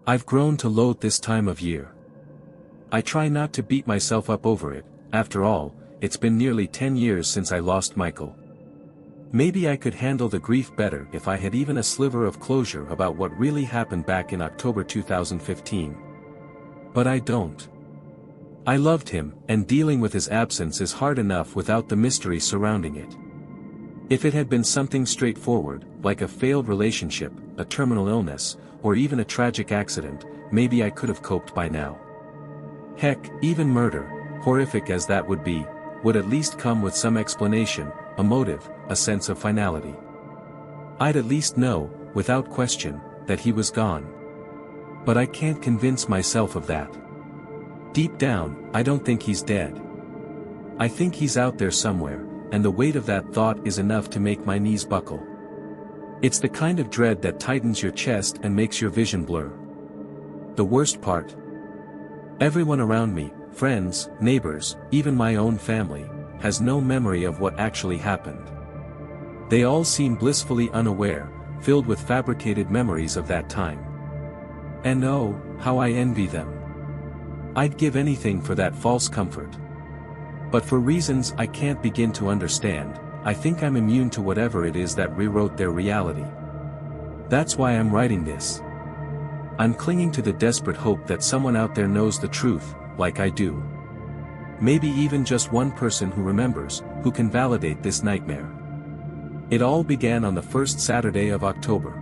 I've grown to loathe this time of year. I try not to beat myself up over it. After all, it's been nearly 10 years since I lost Michael. Maybe I could handle the grief better if I had even a sliver of closure about what really happened back in October 2015. But I don't. I loved him, and dealing with his absence is hard enough without the mystery surrounding it. If it had been something straightforward, like a failed relationship, a terminal illness, or even a tragic accident, maybe I could have coped by now. Heck, even murder, horrific as that would be, would at least come with some explanation, a motive, a sense of finality. I'd at least know, without question, that he was gone. But I can't convince myself of that. Deep down, I don't think he's dead. I think he's out there somewhere, and the weight of that thought is enough to make my knees buckle. It's the kind of dread that tightens your chest and makes your vision blur. The worst part? Everyone around me, friends, neighbors, even my own family, has no memory of what actually happened. They all seem blissfully unaware, filled with fabricated memories of that time. And oh, how I envy them. I'd give anything for that false comfort. But for reasons I can't begin to understand, I think I'm immune to whatever it is that rewrote their reality. That's why I'm writing this. I'm clinging to the desperate hope that someone out there knows the truth, like I do. Maybe even just one person who remembers, who can validate this nightmare. It all began on the first Saturday of October.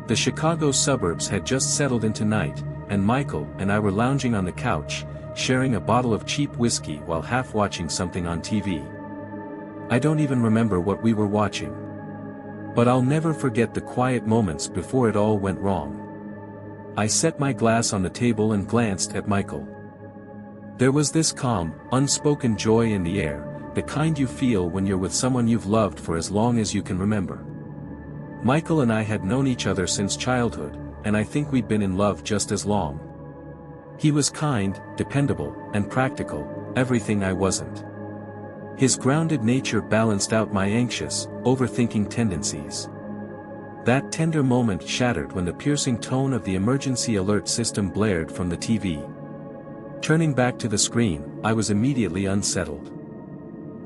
The Chicago suburbs had just settled into night, and Michael and I were lounging on the couch, sharing a bottle of cheap whiskey while half watching something on TV. I don't even remember what we were watching. But I'll never forget the quiet moments before it all went wrong. I set my glass on the table and glanced at Michael. There was this calm, unspoken joy in the air, the kind you feel when you're with someone you've loved for as long as you can remember. Michael and I had known each other since childhood, and I think we'd been in love just as long. He was kind, dependable, and practical, everything I wasn't. His grounded nature balanced out my anxious, overthinking tendencies. That tender moment shattered when the piercing tone of the emergency alert system blared from the TV. Turning back to the screen, I was immediately unsettled.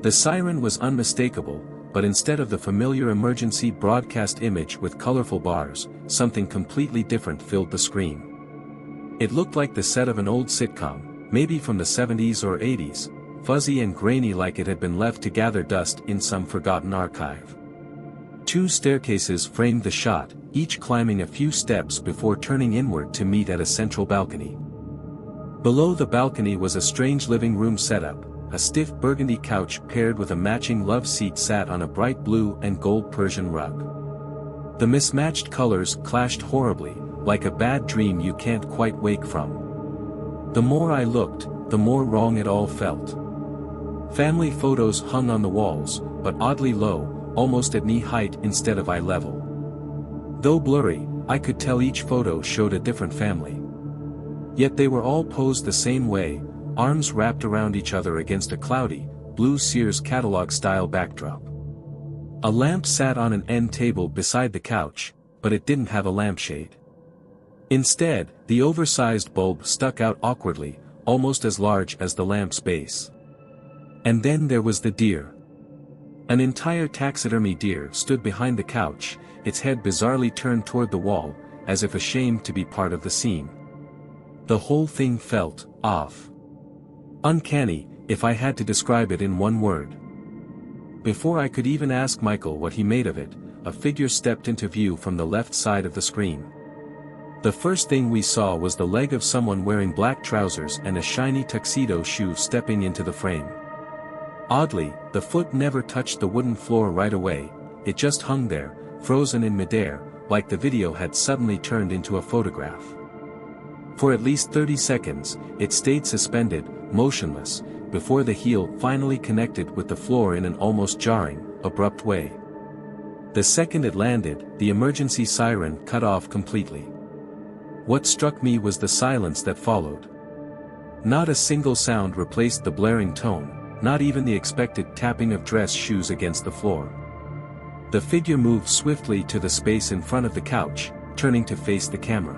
The siren was unmistakable, but instead of the familiar emergency broadcast image with colorful bars, something completely different filled the screen. It looked like the set of an old sitcom, maybe from the 70s or 80s, fuzzy and grainy like it had been left to gather dust in some forgotten archive. Two staircases framed the shot, each climbing a few steps before turning inward to meet at a central balcony. Below the balcony was a strange living room setup, a stiff burgundy couch paired with a matching love seat sat on a bright blue and gold Persian rug. The mismatched colors clashed horribly, like a bad dream you can't quite wake from. The more I looked, the more wrong it all felt. Family photos hung on the walls, but oddly low, almost at knee height instead of eye level. Though blurry, I could tell each photo showed a different family. Yet they were all posed the same way, arms wrapped around each other against a cloudy, blue Sears catalog-style backdrop. A lamp sat on an end table beside the couch, but it didn't have a lampshade. Instead, the oversized bulb stuck out awkwardly, almost as large as the lamp's base. And then there was the deer. An entire taxidermy deer stood behind the couch, its head bizarrely turned toward the wall, as if ashamed to be part of the scene. The whole thing felt off. Uncanny, if I had to describe it in one word. Before I could even ask Michael what he made of it, a figure stepped into view from the left side of the screen. The first thing we saw was the leg of someone wearing black trousers and a shiny tuxedo shoe stepping into the frame. Oddly, the foot never touched the wooden floor right away, it just hung there, frozen in midair, like the video had suddenly turned into a photograph. For at least 30 seconds, it stayed suspended, motionless, before the heel finally connected with the floor in an almost jarring, abrupt way. The second it landed, the emergency siren cut off completely. What struck me was the silence that followed. Not a single sound replaced the blaring tone, not even the expected tapping of dress shoes against the floor. The figure moved swiftly to the space in front of the couch, turning to face the camera.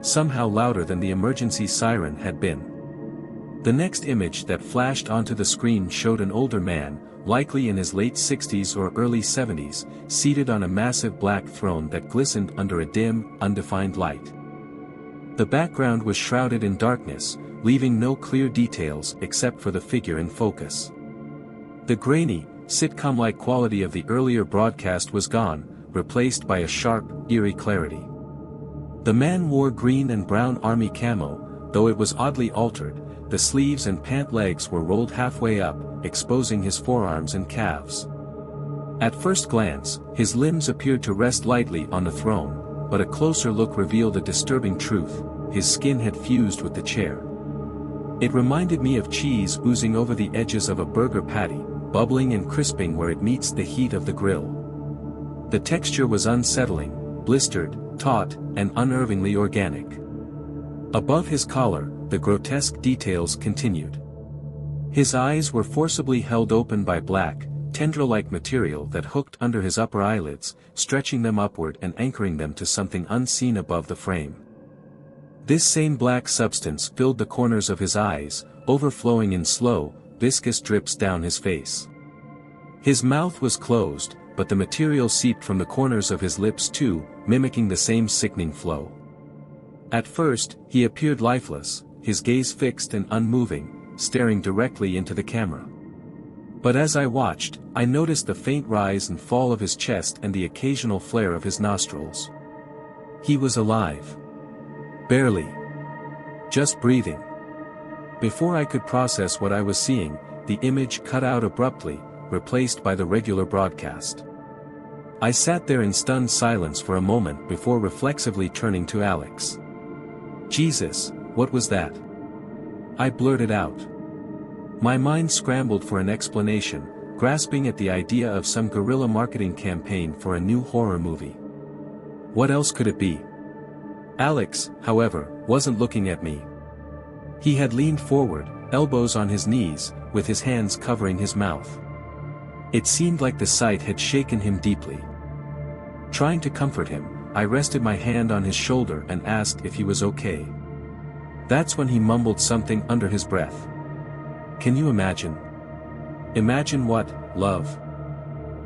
somehow louder than the emergency siren had been. The next image that flashed onto the screen showed an older man, likely in his late 60s or early 70s, seated on a massive black throne that glistened under a dim, undefined light. The background was shrouded in darkness, leaving no clear details except for the figure in focus. The grainy, sitcom-like quality of the earlier broadcast was gone, replaced by a sharp, eerie clarity. The man wore green and brown army camo, though it was oddly altered. The sleeves and pant legs were rolled halfway up, exposing his forearms and calves. At first glance, his limbs appeared to rest lightly on the throne, but a closer look revealed a disturbing truth: his skin had fused with the chair. It reminded me of cheese oozing over the edges of a burger patty, bubbling and crisping where it meets the heat of the grill. The texture was unsettling, blistered, taut, and unnervingly organic. Above his collar, the grotesque details continued. His eyes were forcibly held open by black, tendril-like material that hooked under his upper eyelids, stretching them upward and anchoring them to something unseen above the frame. This same black substance filled the corners of his eyes, overflowing in slow, viscous drips down his face. His mouth was closed, but the material seeped from the corners of his lips too, mimicking the same sickening flow. At first, he appeared lifeless, his gaze fixed and unmoving, staring directly into the camera. But as I watched, I noticed the faint rise and fall of his chest and the occasional flare of his nostrils. He was alive. Barely. Just breathing. Before I could process what I was seeing, the image cut out abruptly, replaced by the regular broadcast. I sat there in stunned silence for a moment before reflexively turning to Alex. "Jesus, what was that?" I blurted out. My mind scrambled for an explanation, grasping at the idea of some guerrilla marketing campaign for a new horror movie. What else could it be? Alex, however, wasn't looking at me. He had leaned forward, elbows on his knees, with his hands covering his mouth. It seemed like the sight had shaken him deeply. Trying to comfort him, I rested my hand on his shoulder and asked if he was okay. That's when he mumbled something under his breath. "Can you imagine?" "Imagine what, love?"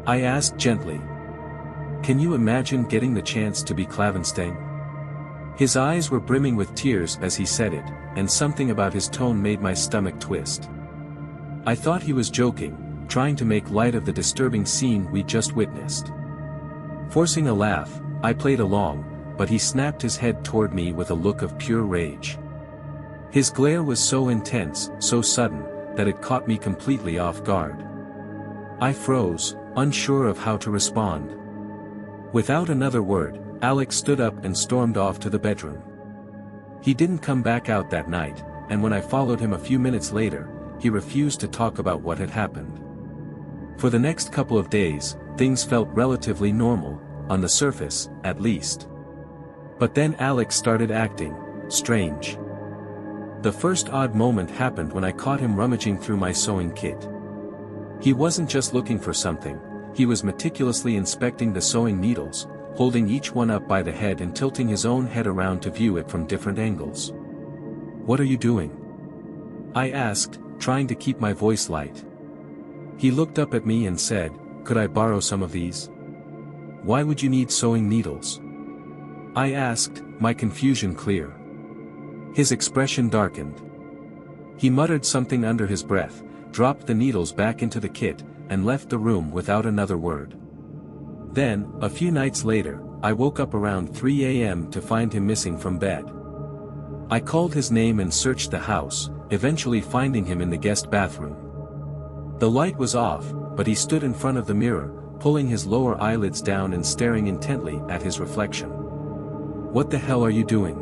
I asked gently. "Can you imagine getting the chance to be Clavenstein?" His eyes were brimming with tears as he said it, and something about his tone made my stomach twist. I thought he was joking, trying to make light of the disturbing scene we just witnessed. Forcing a laugh, I played along, but he snapped his head toward me with a look of pure rage. His glare was so intense, so sudden, that it caught me completely off guard. I froze, unsure of how to respond. Without another word, Alex stood up and stormed off to the bedroom. He didn't come back out that night, and when I followed him a few minutes later, he refused to talk about what had happened. For the next couple of days, things felt relatively normal, on the surface, at least. But then Alex started acting strange. The first odd moment happened when I caught him rummaging through my sewing kit. He wasn't just looking for something, he was meticulously inspecting the sewing needles, holding each one up by the head and tilting his own head around to view it from different angles. "What are you doing?" I asked, trying to keep my voice light. He looked up at me and said, "Could I borrow some of these?" "Why would you need sewing needles?" I asked, my confusion clear. His expression darkened. He muttered something under his breath, dropped the needles back into the kit, and left the room without another word. Then, a few nights later, I woke up around 3 a.m. to find him missing from bed. I called his name and searched the house, eventually finding him in the guest bathroom. The light was off, but he stood in front of the mirror, pulling his lower eyelids down and staring intently at his reflection. "What the hell are you doing?"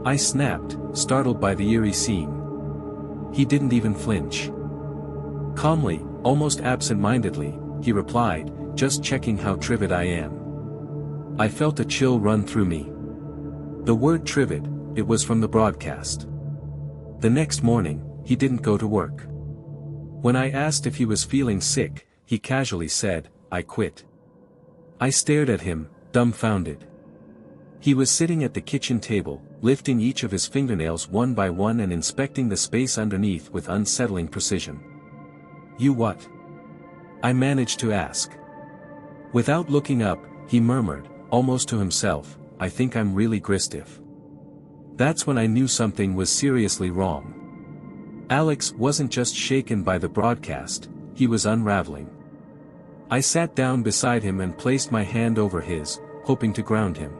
I snapped, startled by the eerie scene. He didn't even flinch. Calmly, almost absent-mindedly, he replied, "Just checking how trivid I am." I felt a chill run through me. The word trivid, it was from the broadcast. The next morning, he didn't go to work. When I asked if he was feeling sick, he casually said, "I quit." I stared at him, dumbfounded. He was sitting at the kitchen table, lifting each of his fingernails one by one and inspecting the space underneath with unsettling precision. "You what?" I managed to ask. Without looking up, he murmured, almost to himself, "I think I'm really Gristiff." That's when I knew something was seriously wrong. Alex wasn't just shaken by the broadcast, he was unraveling. I sat down beside him and placed my hand over his, hoping to ground him.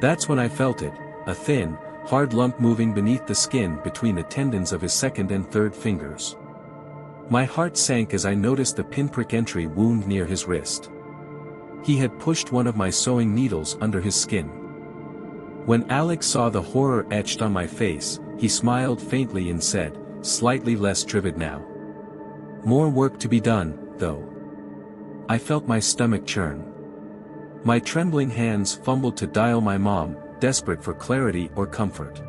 That's when I felt it, a thin, hard lump moving beneath the skin between the tendons of his second and third fingers. My heart sank as I noticed the pinprick entry wound near his wrist. He had pushed one of my sewing needles under his skin. When Alex saw the horror etched on my face, he smiled faintly and said, slightly less driven now. "More work to be done, though." I felt my stomach churn. My trembling hands fumbled to dial my mom, desperate for clarity or comfort.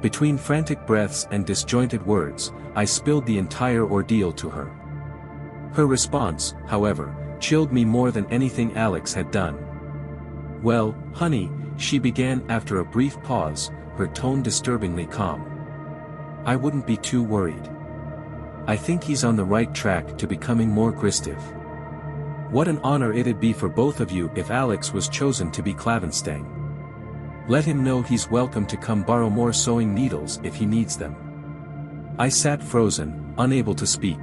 Between frantic breaths and disjointed words, I spilled the entire ordeal to her. Her response, however, chilled me more than anything Alex had done. "Well, honey," she began after a brief pause, her tone disturbingly calm. "I wouldn't be too worried. I think he's on the right track to becoming more Gristiff. What an honor it'd be for both of you if Alex was chosen to be Clavenstang. Let him know he's welcome to come borrow more sewing needles if he needs them." I sat frozen, unable to speak.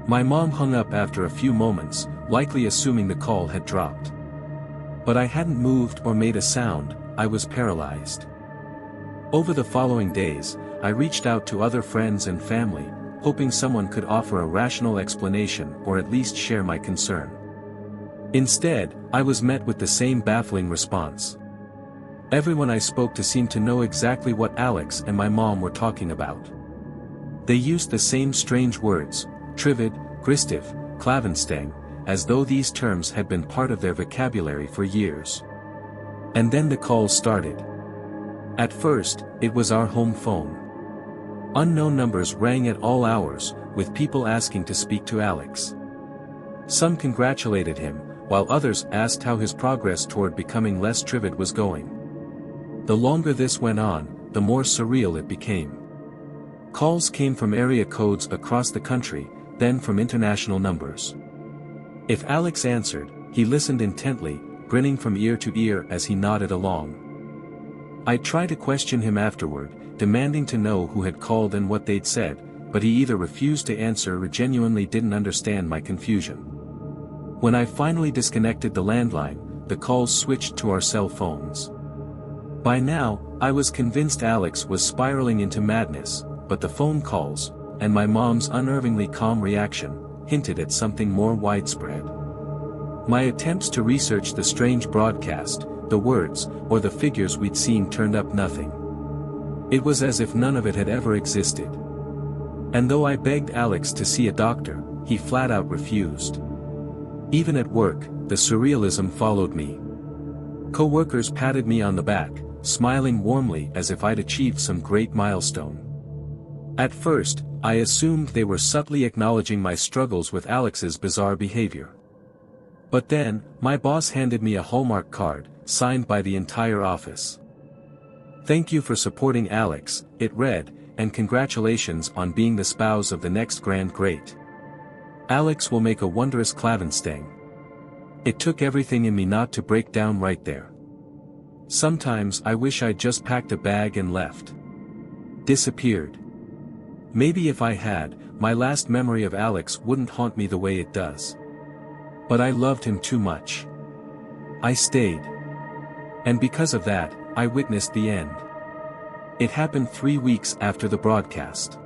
My mom hung up after a few moments, likely assuming the call had dropped. But I hadn't moved or made a sound, I was paralyzed. Over the following days, I reached out to other friends and family, hoping someone could offer a rational explanation or at least share my concern. Instead, I was met with the same baffling response. Everyone I spoke to seemed to know exactly what Alex and my mom were talking about. They used the same strange words, Trivid, Gristiff, Clavenstang, as though these terms had been part of their vocabulary for years. And then the calls started. At first, it was our home phone. Unknown numbers rang at all hours, with people asking to speak to Alex. Some congratulated him, while others asked how his progress toward becoming less trivid was going. The longer this went on, the more surreal it became. Calls came from area codes across the country, then from international numbers. If Alex answered, he listened intently, grinning from ear to ear as he nodded along. I tried to question him afterward, demanding to know who had called and what they'd said, but he either refused to answer or genuinely didn't understand my confusion. When I finally disconnected the landline, the calls switched to our cell phones. By now, I was convinced Alex was spiraling into madness, but the phone calls, and my mom's unnervingly calm reaction, hinted at something more widespread. My attempts to research the strange broadcast, the words, or the figures we'd seen turned up nothing. It was as if none of it had ever existed. And though I begged Alex to see a doctor, he flat out refused. Even at work, the surrealism followed me. Co-workers patted me on the back, smiling warmly as if I'd achieved some great milestone. At first, I assumed they were subtly acknowledging my struggles with Alex's bizarre behavior. But then, my boss handed me a Hallmark card, signed by the entire office. "Thank you for supporting Alex," it read, "and congratulations on being the spouse of the next grand great. Alex will make a wondrous Clavenstang." It took everything in me not to break down right there. Sometimes I wish I'd just packed a bag and left. Disappeared. Maybe if I had, my last memory of Alex wouldn't haunt me the way it does. But I loved him too much. I stayed. And because of that, I witnessed the end. It happened 3 weeks after the broadcast.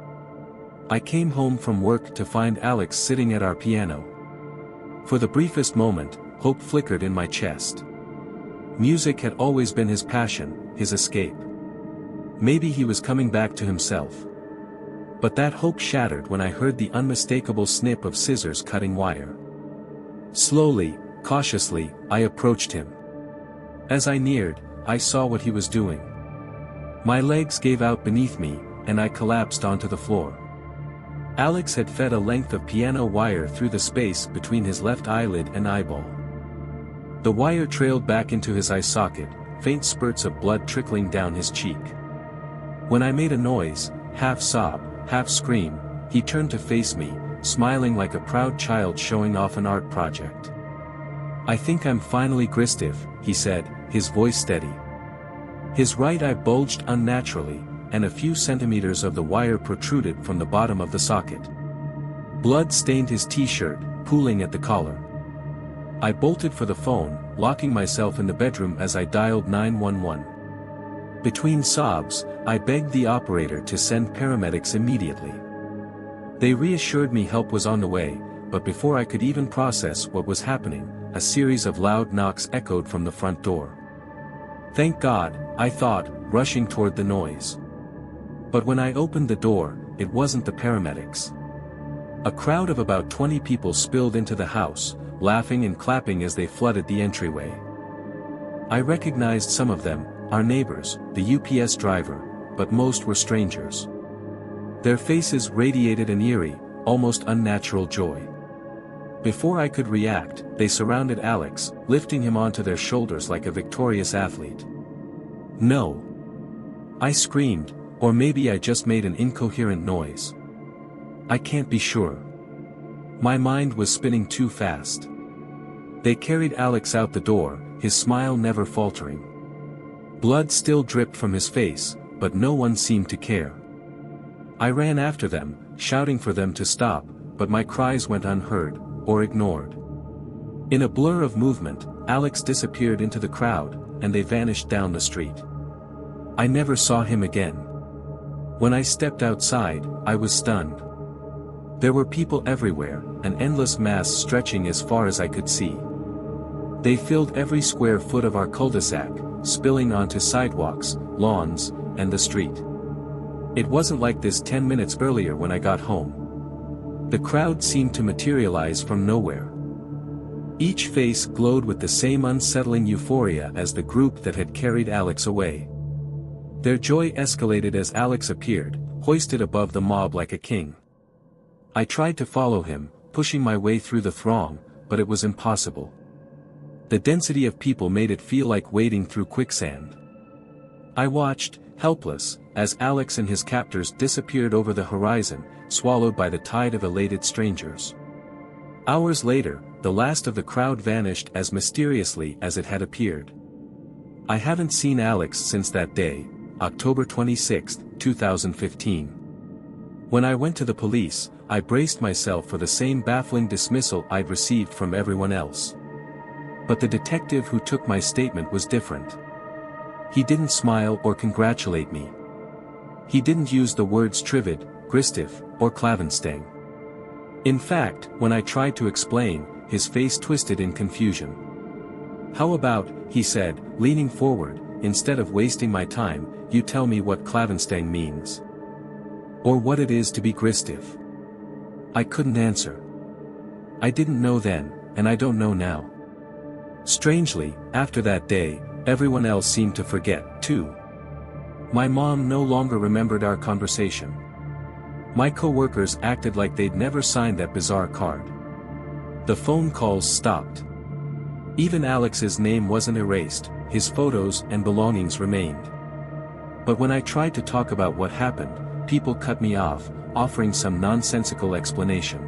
I came home from work to find Alex sitting at our piano. For the briefest moment, hope flickered in my chest. Music had always been his passion, his escape. Maybe he was coming back to himself. But that hope shattered when I heard the unmistakable snip of scissors cutting wire. Slowly, cautiously, I approached him. As I neared, I saw what he was doing. My legs gave out beneath me, and I collapsed onto the floor. Alex had fed a length of piano wire through the space between his left eyelid and eyeball. The wire trailed back into his eye socket, faint spurts of blood trickling down his cheek. When I made a noise, half sob, half scream, he turned to face me, smiling like a proud child showing off an art project. "I think I'm finally Gristiv," he said, his voice steady. His right eye bulged unnaturally, and a few centimeters of the wire protruded from the bottom of the socket. Blood stained his t-shirt, pooling at the collar. I bolted for the phone, locking myself in the bedroom as I dialed 911. Between sobs, I begged the operator to send paramedics immediately. They reassured me help was on the way, but before I could even process what was happening, a series of loud knocks echoed from the front door. Thank God, I thought, rushing toward the noise. But when I opened the door, it wasn't the paramedics. A crowd of about 20 people spilled into the house, laughing and clapping as they flooded the entryway. I recognized some of them, our neighbors, the UPS driver, but most were strangers. Their faces radiated an eerie, almost unnatural joy. Before I could react, they surrounded Alex, lifting him onto their shoulders like a victorious athlete. "No!" I screamed, or maybe I just made an incoherent noise. I can't be sure. My mind was spinning too fast. They carried Alex out the door, his smile never faltering. Blood still dripped from his face, but no one seemed to care. I ran after them, shouting for them to stop, but my cries went unheard, or ignored. In a blur of movement, Alex disappeared into the crowd, and they vanished down the street. I never saw him again. When I stepped outside, I was stunned. There were people everywhere, an endless mass stretching as far as I could see. They filled every square foot of our cul-de-sac, spilling onto sidewalks, lawns, and the street. It wasn't like this 10 minutes earlier when I got home. The crowd seemed to materialize from nowhere. Each face glowed with the same unsettling euphoria as the group that had carried Alex away. Their joy escalated as Alex appeared, hoisted above the mob like a king. I tried to follow him, pushing my way through the throng, but it was impossible. The density of people made it feel like wading through quicksand. I watched, helpless, as Alex and his captors disappeared over the horizon, swallowed by the tide of elated strangers. Hours later, the last of the crowd vanished as mysteriously as it had appeared. I haven't seen Alex since that day, October 26, 2015. When I went to the police, I braced myself for the same baffling dismissal I'd received from everyone else. But the detective who took my statement was different. He didn't smile or congratulate me. He didn't use the words Trivid, Gristiv, or Klavenstang. In fact, when I tried to explain, his face twisted in confusion. "How about," he said, leaning forward, "instead of wasting my time, you tell me what Klavenstang means? Or what it is to be Gristiv?" I couldn't answer. I didn't know then, and I don't know now. Strangely, after that day, everyone else seemed to forget, too. My mom no longer remembered our conversation. My coworkers acted like they'd never signed that bizarre card. The phone calls stopped. Even Alex's name wasn't erased, his photos and belongings remained. But when I tried to talk about what happened, people cut me off, offering some nonsensical explanation.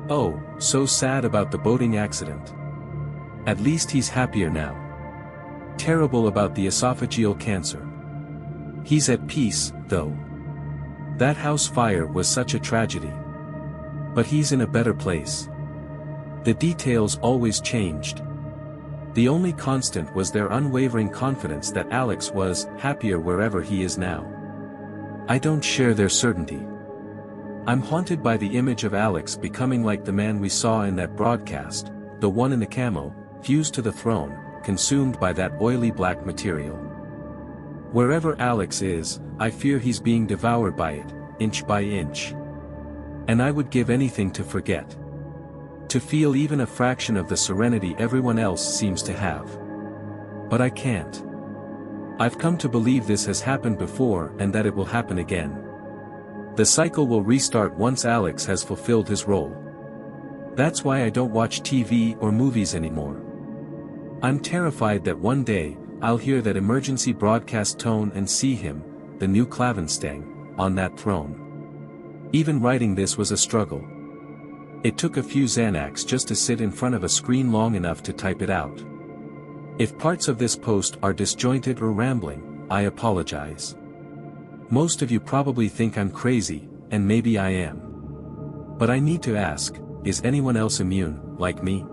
"Oh, so sad about the boating accident. At least he's happier now. Terrible about the esophageal cancer. He's at peace, though. That house fire was such a tragedy. But he's in a better place." The details always changed. The only constant was their unwavering confidence that Alex was happier wherever he is now. I don't share their certainty. I'm haunted by the image of Alex becoming like the man we saw in that broadcast, the one in the camo, fused to the throne, consumed by that oily black material. Wherever Alex is, I fear he's being devoured by it, inch by inch. And I would give anything to forget. To feel even a fraction of the serenity everyone else seems to have. But I can't. I've come to believe this has happened before and that it will happen again. The cycle will restart once Alex has fulfilled his role. That's why I don't watch TV or movies anymore. I'm terrified that one day, I'll hear that emergency broadcast tone and see him, the new Klavenstang, on that throne. Even writing this was a struggle. It took a few Xanax just to sit in front of a screen long enough to type it out. If parts of this post are disjointed or rambling, I apologize. Most of you probably think I'm crazy, and maybe I am. But I need to ask, is anyone else immune, like me?